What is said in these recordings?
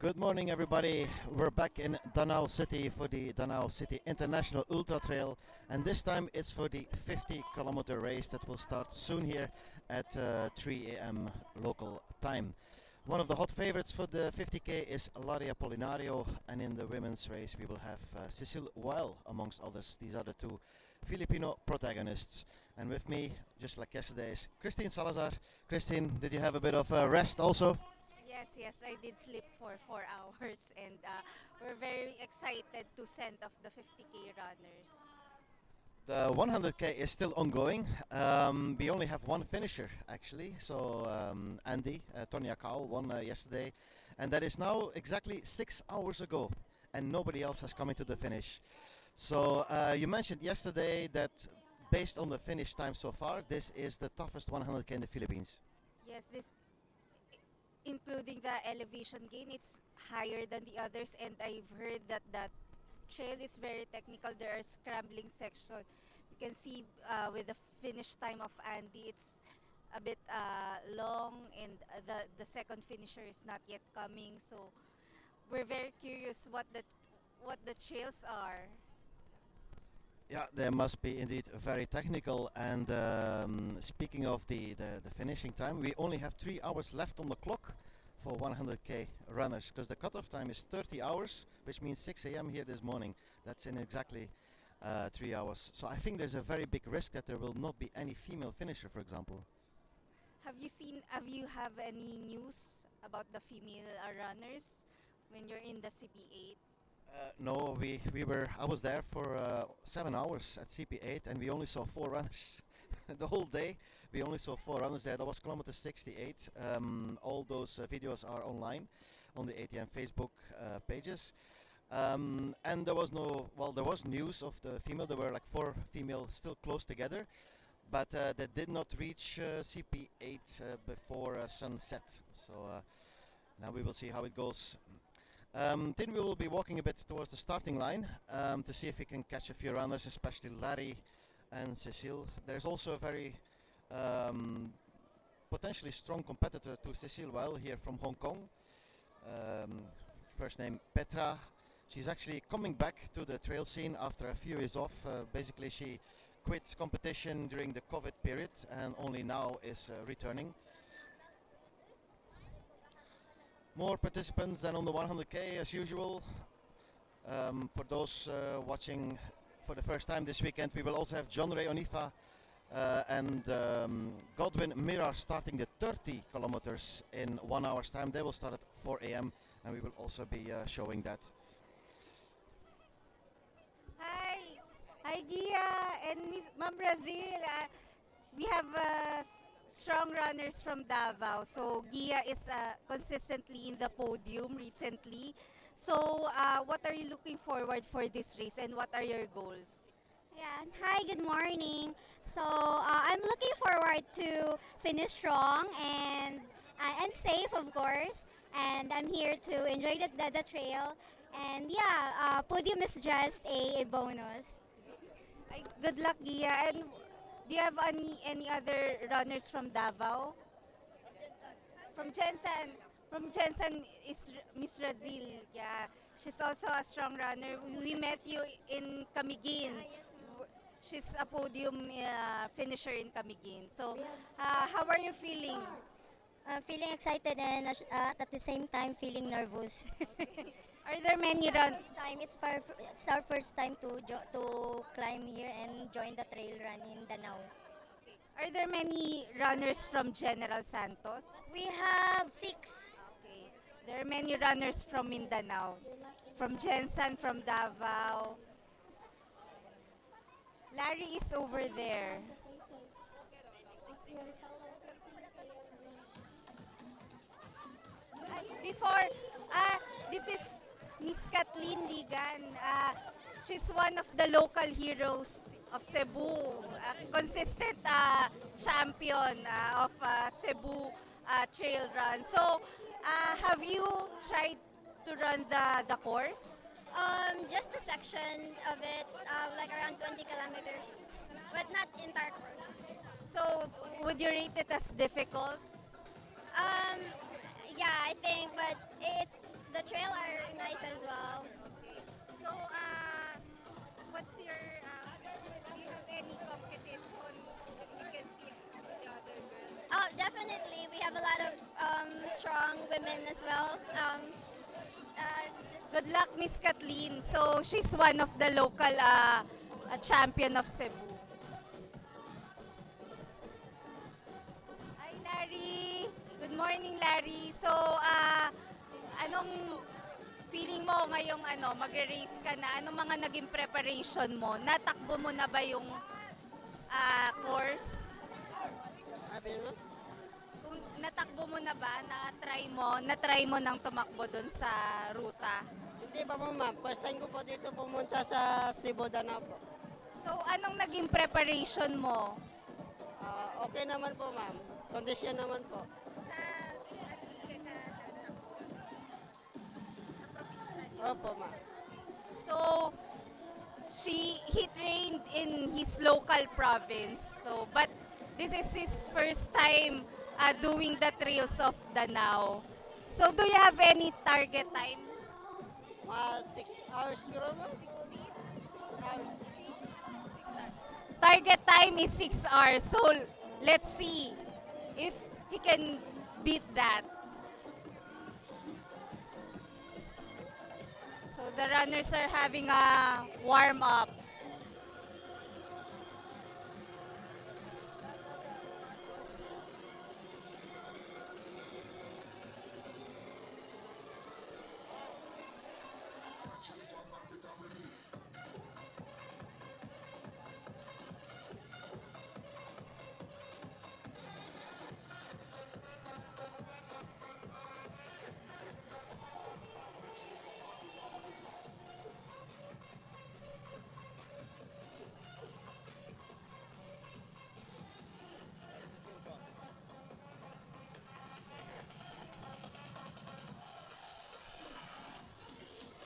Good morning, everybody. We're back in Danao City for the Danao City International Ultra Trail, and this time it's for the 50-kilometer race that will start soon here at 3 a.m. local time. One of the hot favorites for the 50k is Laria Polinario, and in the women's race we will have Cecile Weil amongst others. These are the two Filipino protagonists. And with me, just like yesterday, is Christine Salazar. Christine, did you have a bit of rest also? Yes, I did sleep for 4 hours, and we're very excited to send off the 50k runners. The 100k is still ongoing. We only have one finisher actually. So Andy, Tonya Kao won yesterday, and that is now exactly 6 hours ago, and nobody else has come into the finish. So you mentioned yesterday that based on the finish time so far, this is the toughest 100k in the Philippines. Yes, this including the elevation gain, it's higher than the others, and I've heard that that trail is very technical. There are scrambling section. You can see with the finish time of Andy, it's a bit long, and the second finisher is not yet coming. So we're very curious what the trails are. Yeah, they must be indeed very technical. And speaking of the finishing time, we only have 3 hours left on the clock for 100k runners, because the cutoff time is 30 hours, which means 6 a.m. here this morning. That's in exactly 3 hours. So I think there's a very big risk that there will not be any female finisher, for example. Have you have any news about the female runners when you're in the CP8? No, I was there for 7 hours at CP8, and we only saw 4 runners. The whole day we only saw 4 runners there. That was kilometer 68. All those videos are online on the ATM Facebook pages. And there was there was news of the female. There were like 4 female still close together, but they did not reach CP8 before sunset. So now we will see how it goes. Then we will be walking a bit towards the starting line to see if we can catch a few runners, especially Larry and Cecile. There's also a very potentially strong competitor to Cecile Weil here from Hong Kong. First name Petra. She's actually coming back to the trail scene after a few years off. Basically, she quit competition during the COVID period and only now is returning. More participants than on the 100k as usual. For those watching for the first time this weekend, we will also have John Ray Onifa and Godwin Mirar starting the 30 kilometers in 1 hour's time. They will start at 4 a.m. and we will also be showing that. Hi, Gia and Miss Ma'am Brazil. We have strong runners from Davao. So Gia is consistently in the podium recently. So what are you looking forward for this race, and what are your goals? Yeah. Hi, good morning. So I'm looking forward to finish strong and safe, of course. And I'm here to enjoy the trail. And yeah, podium is just a bonus. Good luck, Gia. And do you have any other runners from Davao? From Jensen. From Jensen is Miss Brazil. Yeah, she's also a strong runner. We met you in Camiguin. She's a podium finisher in Camiguin. So, how are you feeling? Feeling excited and at the same time feeling nervous. Are there many run? It's our first time to climb here and join the trail run in Danao. Are there many runners from General Santos? We have 6. Okay. There are many runners from Mindanao, from Jensen, from Davao. Larry is over there. Before, this is Miss Kathleen Ligan. She's one of the local heroes of Cebu, consistent champion of Cebu trail run. So, have you tried to run the course? Just a section of it, like around 20 kilometers, but not entire course. So, would you rate it as difficult? Yeah, I think, but it's the trail are nice as well. So, what's your, do you have any competition you can see with the other girls? Oh, definitely. We have a lot of strong women as well. Good luck, Miss Kathleen. So, she's one of the local champion of Cebu. Hi, Larry. Good morning, Larry. So, anong feeling mo ngayong magre-race ka na? Anong mga naging preparation mo? Natakbo mo na ba yung course? Sabi mo? Kung natakbo mo na ba, na-try mo nang tumakbo doon sa ruta? Hindi pa po ma'am. First time ko po dito pumunta sa Cebu, Danao po. So, anong naging preparation mo? Okay naman po ma'am. Kondisyon naman po. Sa Antique ka natakbo? Sa probinsya niyo? Opo ma'am. So, he trained in his local province. So, but this is his first time doing the trails of Danao. So, do you have any target time? 6 hours siguro ma'am. 6 hours. Target time is 6 hours. So, let's see if he can beat that. So, the runners are having a warm-up.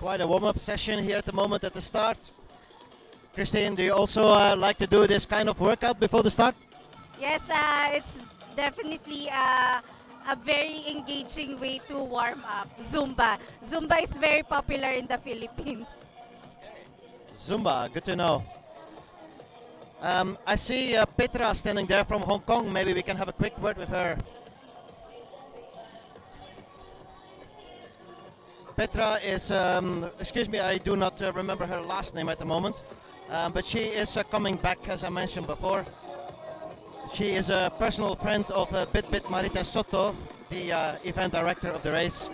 Quite a warm-up session here at the moment at the start. Christine, do you also like to do this kind of workout before the start? Yes, it's definitely a very engaging way to warm up. Zumba. Zumba is very popular in the Philippines. Zumba, good to know. I see Petra standing there from Hong Kong. Maybe we can have a quick word with her. Petra is, excuse me, I do not remember her last name at the moment, but she is coming back, as I mentioned before. She is a personal friend of Bit Marita Soto, the event director of the race.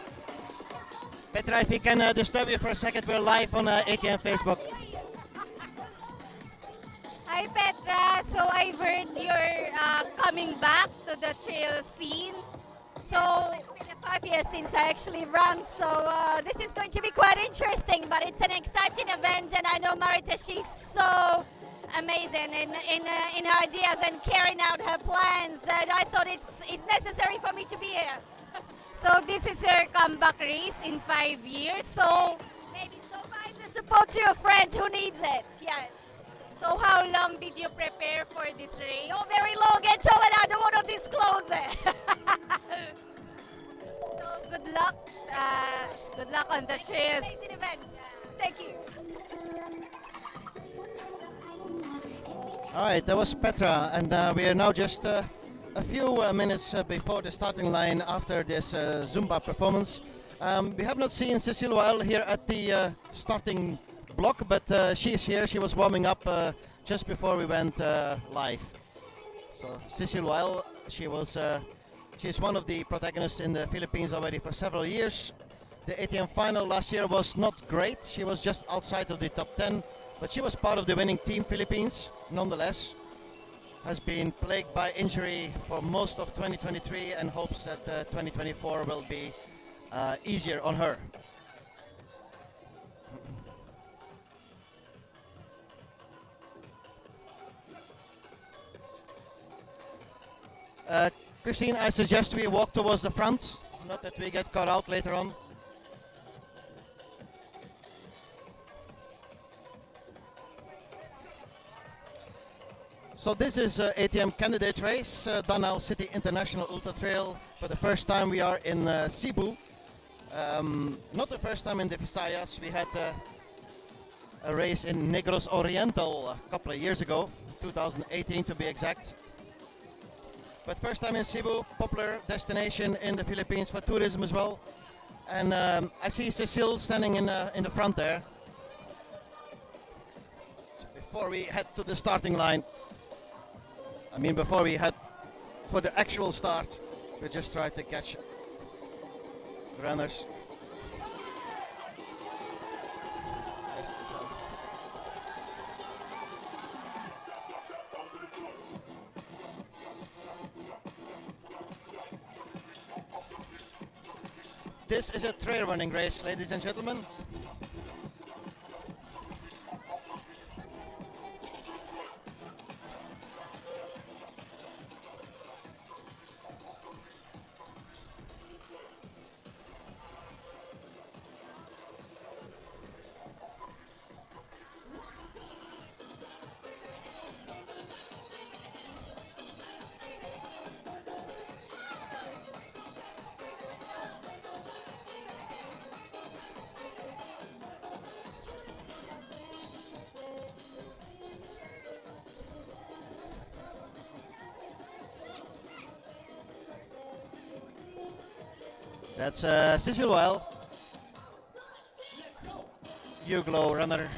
Petra, if we can disturb you for a second, we're live on ATM Facebook. Hi Petra, so I've heard you're coming back to the trail scene. So It's been 5 years since I actually ran, so this is going to be quite interesting, but it's an exciting event, and I know Marita, she's so amazing in her ideas and carrying out her plans that I thought it's necessary for me to be here. so this is your comeback race in 5 years. So Maybe so find the support to your friend who needs it, yes. so how long did you prepare for this race? Not very long at all, and I don't want to disclose it. So good luck on the trails. Amazing event. Thank you. All right, that was Petra, and we are now just a few minutes before the starting line after this Zumba performance. We have not seen Cecile Weil here at the starting block, but she is here. She was warming up just before we went live. So Cecile Weil, she's one of the protagonists in the Philippines already for several years. The ATM final last year was not great. She was just outside of the top 10, but she was part of the winning team. Philippines, nonetheless, has been plagued by injury for most of 2023 and hopes that 2024 will be easier on her. Christine, I suggest we walk towards the front, not that we get caught out later on. So this is ATM candidate race, Danao City International Ultra Trail. For the first time we are in Cebu. Not the first time in the Visayas. We had a race in Negros Oriental a couple of years ago, 2018 to be exact. But first time in Cebu, popular destination in the Philippines for tourism as well. And I see Cecile standing in the front there. So before we head to the starting line, before we head for the actual start, we just try to catch runners. Yes, Cecile. This is a trail running race, ladies and gentlemen. That's Cecil Weil, Uglow runner.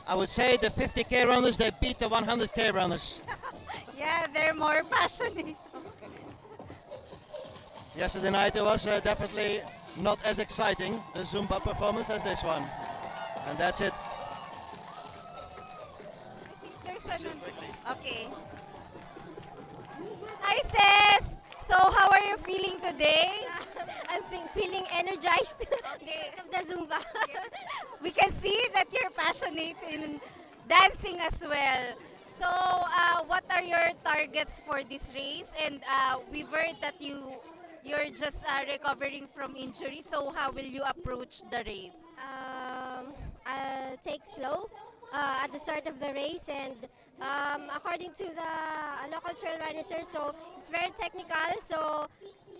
I would say the 50K runners, they beat the 100K runners. Yeah, they're more passionate. Yesterday night it was definitely not as exciting, the Zumba performance, as this one. And that's it. There's okay. Hi, Sis. So, how are you feeling today? I'm feeling energized because of the Zumba. We can see that you're passionate in dancing as well. So, what are your targets for this race? And we've heard that you're just recovering from injury. So, how will you approach the race? I'll take slow at the start of the race, and according to the local trail runners, sir, so it's very technical. So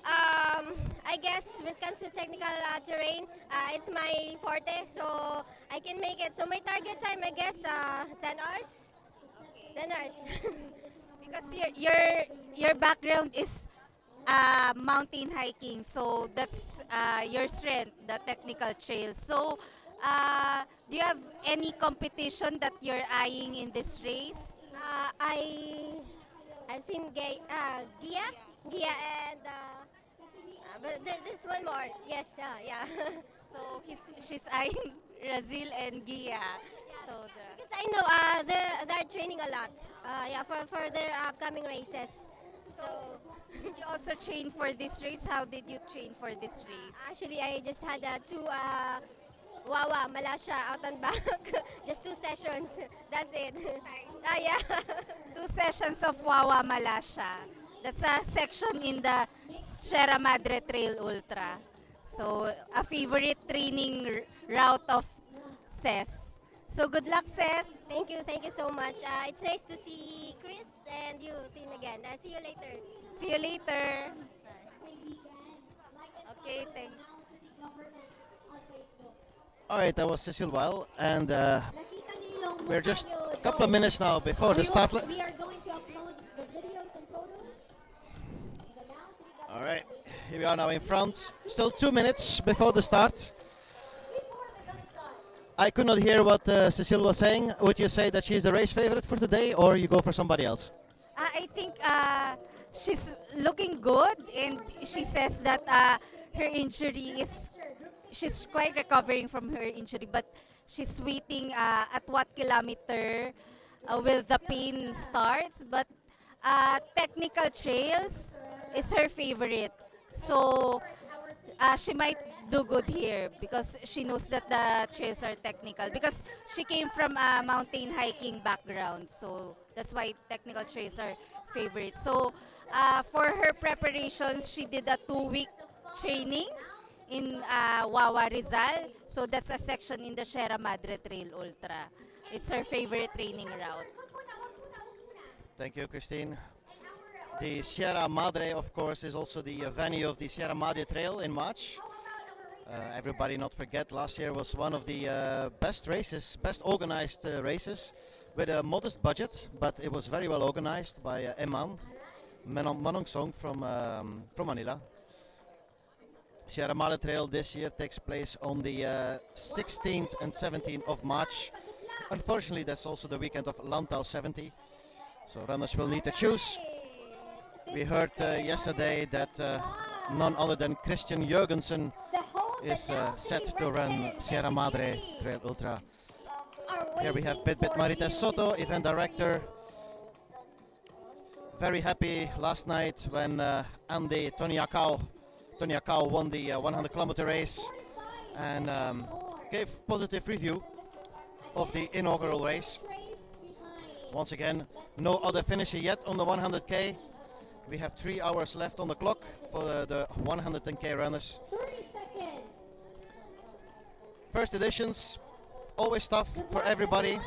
I guess when it comes to technical terrain, it's my forte, so I can make it. So my target time, I guess, 10 hours. 10 hours. Because your background is mountain hiking, so that's your strength, the technical trails. So, do you have any competition that you're eyeing in this race? I've seen Gia, and but there's one more. Yes, yeah. So she's eyeing Razil and Gia. So Because I know they're training a lot. Yeah, for their upcoming races. So did you also train for this race? How did you train for this race? actually, I just had two Wawa Malasha out and back. Just 2 sessions. That's it. Yeah. 2 sessions of Wawa Malasha. That's a section in the Sierra Madre Trail Ultra. So, a favorite training route of Ces. So, good luck, Ces. Thank you so much. It's nice to see Chris and you, Tin, again. See you later. See you later. Okay, thanks. Alright, that was Cecile Weil, and we're just a couple of minutes now before the start. We are going to upload the videos and photos. Alright, here we are now in front. Still 2 minutes before the start. I could not hear what Cecile was saying. Would you say that she's the race favorite for today, or you go for somebody else? I think she's looking good, and she says that her injury is, she's quite recovering from her injury, but she's waiting at what kilometer will the pain starts. But technical trails is her favorite, so she might do good here because she knows that the trails are technical, because she came from a mountain hiking background, so that's why technical trails are favorite. So for her preparations, she did a 2-week training in Wawa Rizal. So that's a section in the Sierra Madre Trail Ultra. It's her favorite training route. Thank you, Christine. The Sierra Madre, of course, is also the venue of the Sierra Madre Trail in March. Everybody not forget, last year was one of the best races, best organized races, with a modest budget, but it was very well organized by Eman Manong Song from Manila. Sierra Madre Trail this year takes place on the 16th and 17th of March. Unfortunately, that's also the weekend of Lantau 70, so runners will need to choose. We heard yesterday that none other than Christian Jurgensen is set to run Sierra Madre Trail Ultra. Here we have Bitbit Marites Soto, event director. Very happy last night when Andy Toniacao won the 100 kilometer race and gave positive review of the inaugural race. Once again, no other finisher yet on the 100k. We have 3 hours left on the clock for the 110k runners. 30 seconds. First editions, always tough for everybody.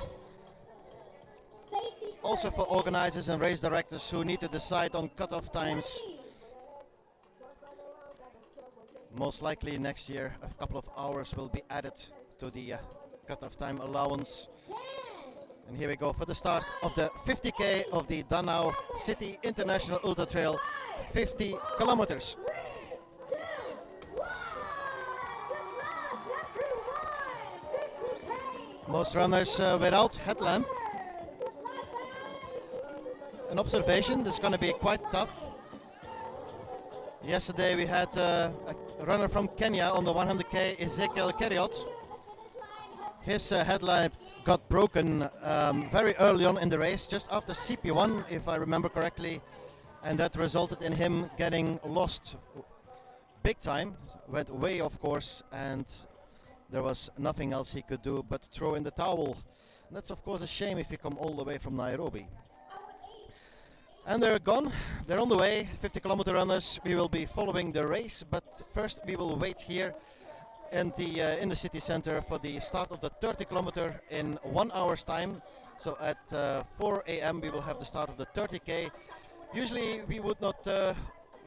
Safety Also for organizers and race directors who need to decide on cutoff times. Most likely next year a couple of hours will be added to the cutoff time allowance. 10. And here we go for the start of the 50k of the Danao City International Ultra Trail, 50 kilometers. 3, 2, 1. Good luck, everyone. 50K. Most runners without headlamp. An observation, this is going to be quite tough. Yesterday we had a runner from Kenya on the 100k, Ezekiel Keriot. His headlamp got broken very early on in the race, just after CP1, if I remember correctly, and that resulted in him getting lost big time. Went away, of course, and there was nothing else he could do but throw in the towel. And that's of course a shame if you come all the way from Nairobi. And they're gone, they're on the way, 50 kilometer runners. We will be following the race, but first we will wait here in the city center for the start of the 30 kilometer in 1 hour's time. So at 4 a.m. we will have the start of the 30k. Usually we would not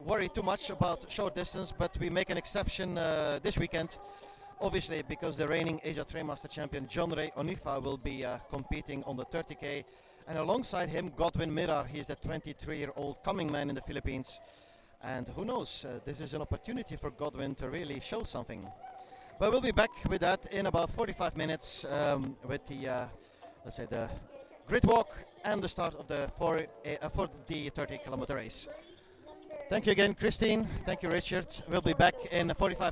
worry too much about short distance, but we make an exception this weekend. Obviously because the reigning Asia Trailmaster champion John Ray Onifa will be competing on the 30k. And alongside him, Godwin Mirar, he is a 23-year-old coming man in the Philippines. And who knows, this is an opportunity for Godwin to really show something. But we'll be back with that in about 45 minutes with the, let's say, the grid walk and the start of the 30 kilometer race. Thank you again, Christine. Thank you, Richard. We'll be back in 45 minutes.